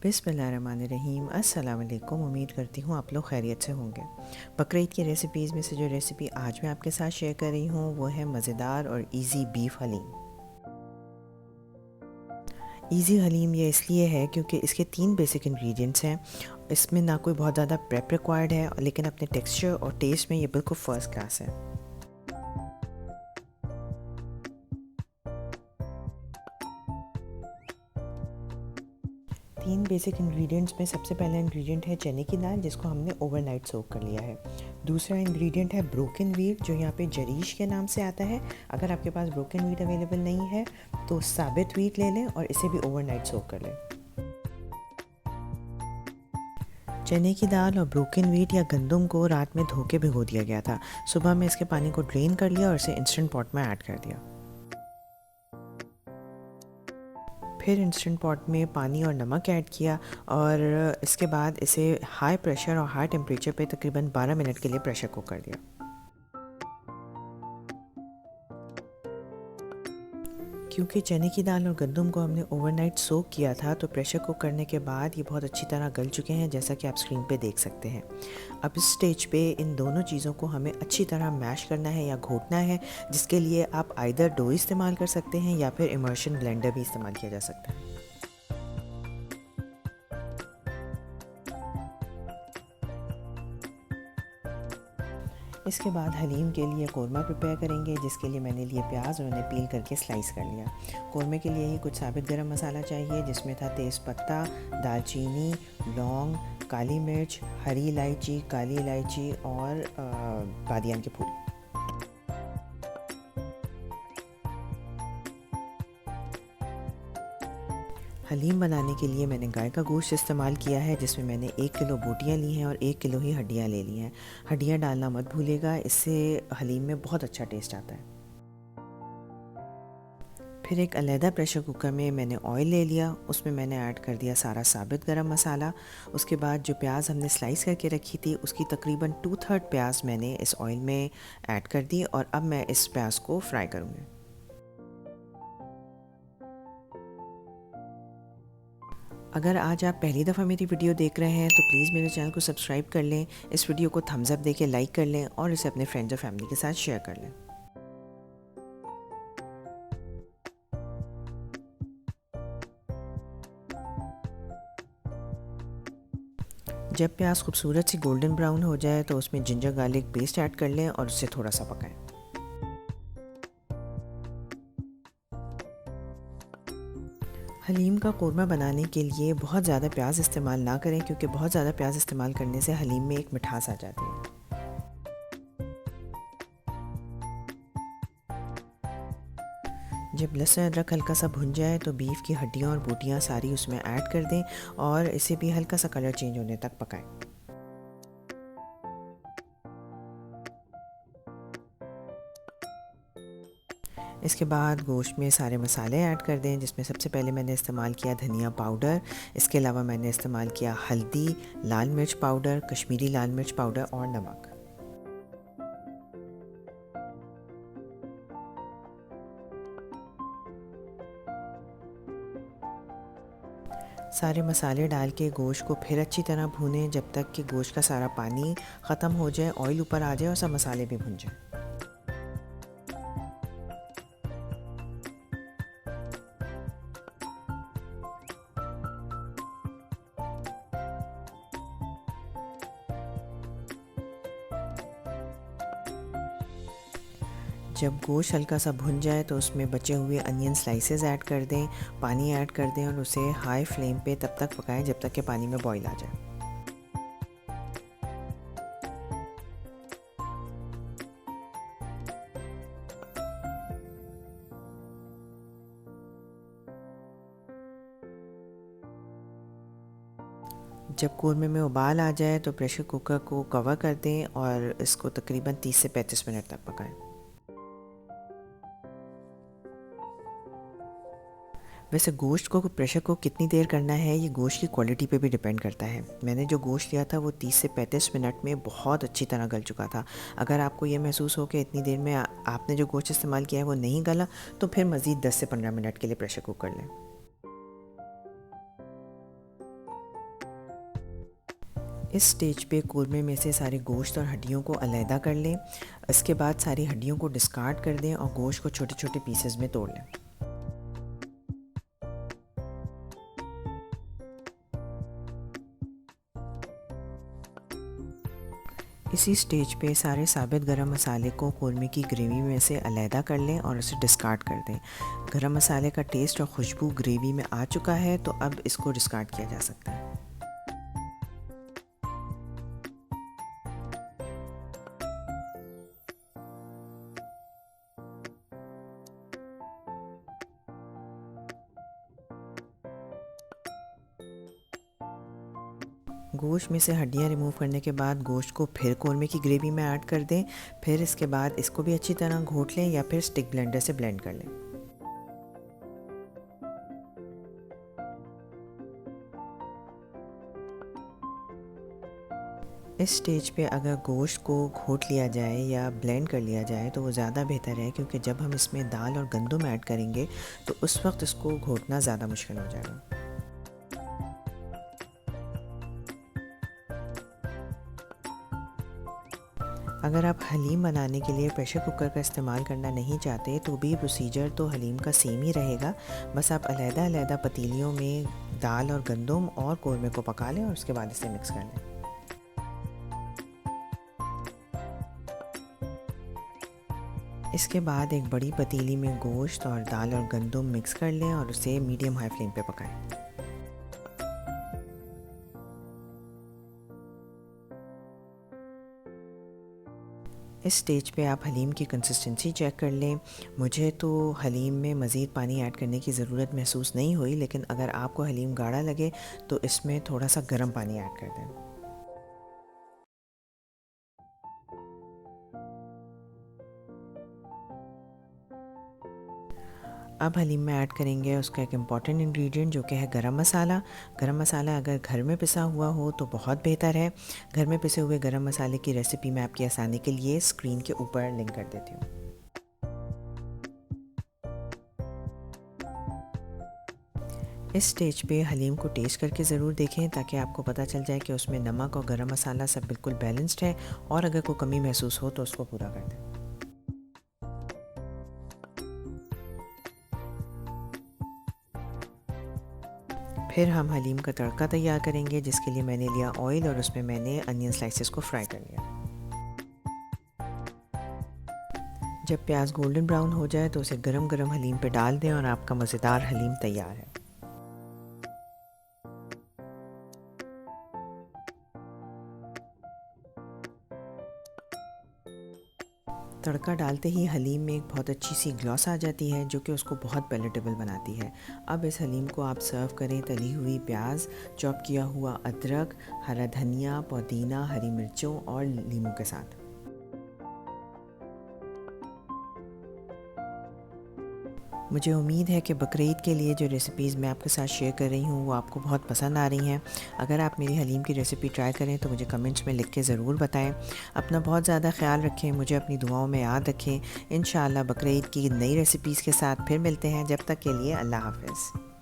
बिस्मिल्लाहिर्रहमानिर्रहीम। अस्सलाम वालेकुम। उम्मीद करती हूँ आप लोग खैरियत से होंगे। बकरीद की रेसिपीज़ में से जो रेसिपी आज मैं आपके साथ शेयर कर रही हूँ वो है मज़ेदार और easy beef haleem. Easy haleem ये इसलिए है क्योंकि इसके 3 बेसिक इंग्रेडिएंट्स हैं। इसमें ना कोई बहुत ज़्यादा प्रेप रिक्वायर्ड है, लेकिन अपने टेक्सचर और टेस्ट में ये बिल्कुल फ़र्स्ट क्लास है। 3 बेसिक इंग्रेडिएंट्स में सबसे पहला इंग्रेडिएंट है चने की दाल, जिसको हमने ओवरनाइट सोक कर लिया है। दूसरा इंग्रेडिएंट है ब्रोकन व्हीट, जो यहाँ पे जरीश के नाम से आता है। अगर आपके पास ब्रोकन व्हीट अवेलेबल नहीं है तो साबित व्हीट ले लें और इसे भी ओवरनाइट सोक कर लें। चने की दाल और ब्रोकन व्हीट या गंदम को रात में धो के भिगो दिया गया था। सुबह में इसके पानी को ड्रेन कर लिया और इसे इंस्टेंट पॉट में ऐड कर दिया। फिर इंस्टेंट पॉट में पानी और नमक ऐड किया और इसके बाद इसे हाई प्रेशर और हाई टेम्परेचर पे तकरीबन 12 मिनट के लिए प्रेशर कुक कर दिया। क्योंकि चने की दाल और गंदम को हमने ओवरनाइट सोक किया था तो प्रेशर कुक करने के बाद ये बहुत अच्छी तरह गल चुके हैं, जैसा कि आप स्क्रीन पे देख सकते हैं। अब इस स्टेज पे इन दोनों चीज़ों को हमें अच्छी तरह मैश करना है या घोटना है, जिसके लिए आप आइदर डो इस्तेमाल कर सकते हैं या फिर इमर्शन ब्लेंडर भी इस्तेमाल किया जा सकता है। इसके बाद हलीम के लिए कौरमा प्रिपेयर करेंगे, जिसके लिए मैंने लिए प्याज और उन्हें पील करके स्लाइस कर लिया। कौरमे के लिए ही कुछ साबित गरम मसाला चाहिए, जिसमें था तेज़पत्ता, दालचीनी, लौंग, काली मिर्च, हरी इलायची, काली इलायची और बादियान के फूल। हलीम बनाने के लिए मैंने गाय का गोश्त इस्तेमाल किया है, जिसमें मैंने 1 किलो बोटियाँ ली हैं और 1 किलो ही हड्डियाँ ले ली हैं। हड्डियाँ डालना मत भूलिएगा, इससे हलीम में बहुत अच्छा टेस्ट आता है। फिर एक अलहदा प्रेशर कुकर में मैंने ऑयल ले लिया, उसमें मैंने ऐड कर दिया सारा साबित गरम मसाला। उसके बाद जो प्याज हमने स्लाइस करके रखी थी उसकी तकरीबन 2/3 प्याज मैंने इस ऑयल में ऐड कर दी और अब मैं इस प्याज को फ्राई करूँगी। अगर आज आप पहली दफ़ा मेरी वीडियो देख रहे हैं तो प्लीज़ मेरे चैनल को सब्सक्राइब कर लें, इस वीडियो को थम्स अप देके लाइक कर लें और इसे अपने फ्रेंड्स और फैमिली के साथ शेयर कर लें। जब प्याज खूबसूरत सी गोल्डन ब्राउन हो जाए तो उसमें जिंजर गार्लिक पेस्ट ऐड कर लें और उसे थोड़ा सा पकाएं। हलीम का कौरमा बनाने के लिए बहुत ज़्यादा प्याज इस्तेमाल ना करें, क्योंकि बहुत ज़्यादा प्याज इस्तेमाल करने से हलीम में एक मिठास आ जाती है। जब लहसुन अदरक हल्का सा भुन जाए तो बीफ की हड्डियाँ और बोटियाँ सारी उसमें ऐड कर दें और इसे भी हल्का सा कलर चेंज होने तक पकाएं। इसके बाद गोश्त में सारे मसाले ऐड कर दें, जिसमें सबसे पहले मैंने इस्तेमाल किया धनिया पाउडर। इसके अलावा मैंने इस्तेमाल किया हल्दी, लाल मिर्च पाउडर, कश्मीरी लाल मिर्च पाउडर और नमक। सारे मसाले डाल के गोश्त को फिर अच्छी तरह भूनें जब तक कि गोश्त का सारा पानी ख़त्म हो जाए, ऑयल ऊपर आ जाए और सब मसाले भी भुन जाए। जब गोश्त हल्का सा भुन जाए तो उसमें बचे हुए अनियन स्लाइसेस ऐड कर दें, पानी ऐड कर दें और उसे हाई फ्लेम पे तब तक पकाएं जब तक कि पानी में बॉईल आ जाए। जब कौरमे में उबाल आ जाए तो प्रेशर कुकर को कवर कर दें और इसको तकरीबन 30 से 35 मिनट तक पकाएं। वैसे गोश्त को प्रेशर को कितनी देर करना है ये गोश्त की क्वालिटी पे भी डिपेंड करता है। मैंने जो गोश्त लिया था वो 30 से 35 मिनट में बहुत अच्छी तरह गल चुका था। अगर आपको ये महसूस हो कि इतनी देर में आपने जो गोश्त इस्तेमाल किया है वो नहीं गला, तो फिर मज़ीद 10 से 15 मिनट के लिए प्रेशर कुक कर लें। इस स्टेज पे कौरमे में से सारे गोश्त और हड्डियों को अलहदा कर लें। इसके बाद सारी हड्डियों को डिस्कार्ड कर दें और गोश्त को छोटे छोटे पीसेस में तोड़ लें। इसी स्टेज पे सारे साबित गरम मसाले को कौरमे की ग्रेवी में से अलहदा कर लें और उसे डिस्कार्ड कर दें। गरम मसाले का टेस्ट और खुशबू ग्रेवी में आ चुका है, तो अब इसको डिस्कार्ड किया जा सकता है। गोश्त में से हड्डियाँ रिमूव करने के बाद गोश्त को फिर कौरमे की ग्रेवी में ऐड कर दें। फिर इसके बाद इसको भी अच्छी तरह घोट लें या फिर स्टिक ब्लेंडर से ब्लेंड कर लें। इस स्टेज पे अगर गोश्त को घोट लिया जाए या ब्लेंड कर लिया जाए तो वो ज़्यादा बेहतर है, क्योंकि जब हम इसमें दाल और गंदम ऐड करेंगे तो उस वक्त इसको घोटना ज़्यादा मुश्किल हो जाएगा। अगर आप हलीम बनाने के लिए प्रेशर कुकर का इस्तेमाल करना नहीं चाहते तो भी प्रोसीजर तो हलीम का सेम ही रहेगा। बस आप अलहदा-अलहदा पतीलियों में दाल और गंदम और कौरमे को पका लें और उसके बाद इसे मिक्स कर लें। इसके बाद एक बड़ी पतीली में गोश्त और दाल और गंदम मिक्स कर लें और उसे मीडियम हाई फ्लेम पे पकाएं। इस स्टेज पे आप हलीम की कंसिस्टेंसी चेक कर लें। मुझे तो हलीम में मज़ीद पानी ऐड करने की ज़रूरत महसूस नहीं हुई, लेकिन अगर आपको हलीम गाढ़ा लगे तो इसमें थोड़ा सा गर्म पानी ऐड कर दें। अब हलीम में ऐड करेंगे उसका एक इम्पॉर्टेंट इंग्रेडिएंट, जो कि है गरम मसाला। गरम मसाला अगर घर में पिसा हुआ हो तो बहुत बेहतर है। घर में पिसे हुए गरम मसाले की रेसिपी मैं आपकी आसानी के लिए स्क्रीन के ऊपर लिंक कर देती हूँ। इस स्टेज पे हलीम को टेस्ट करके ज़रूर देखें, ताकि आपको पता चल जाए कि उसमें नमक और गरम मसाला सब बिल्कुल बैलेंस्ड है, और अगर कोई कमी महसूस हो तो उसको पूरा कर दें। फिर हम हलीम का तड़का तैयार करेंगे, जिसके लिए मैंने लिया ऑयल और उसमें मैंने अनियन स्लाइसेस को फ्राई कर लिया। जब प्याज गोल्डन ब्राउन हो जाए तो उसे गरम गरम हलीम पे डाल दें और आपका मज़ेदार हलीम तैयार है। तड़का डालते ही हलीम में एक बहुत अच्छी सी ग्लॉस आ जाती है, जो कि उसको बहुत पैलेटेबल बनाती है। अब इस हलीम को आप सर्व करें तली हुई प्याज, चॉप किया हुआ अदरक, हरा धनिया, पुदीना, हरी मिर्चों और नींबू के साथ। मुझे उम्मीद है कि बकरीद के लिए जो रेसिपीज़ मैं आपके साथ शेयर कर रही हूँ वो आपको बहुत पसंद आ रही हैं। अगर आप मेरी हलीम की रेसिपी ट्राई करें तो मुझे कमेंट्स में लिख के ज़रूर बताएं। अपना बहुत ज़्यादा ख्याल रखें, मुझे अपनी दुआओं में याद रखें। इंशाअल्लाह बकरीद की नई रेसिपीज़ के साथ फिर मिलते हैं। जब तक के लिए अल्लाह हाफ़िज़।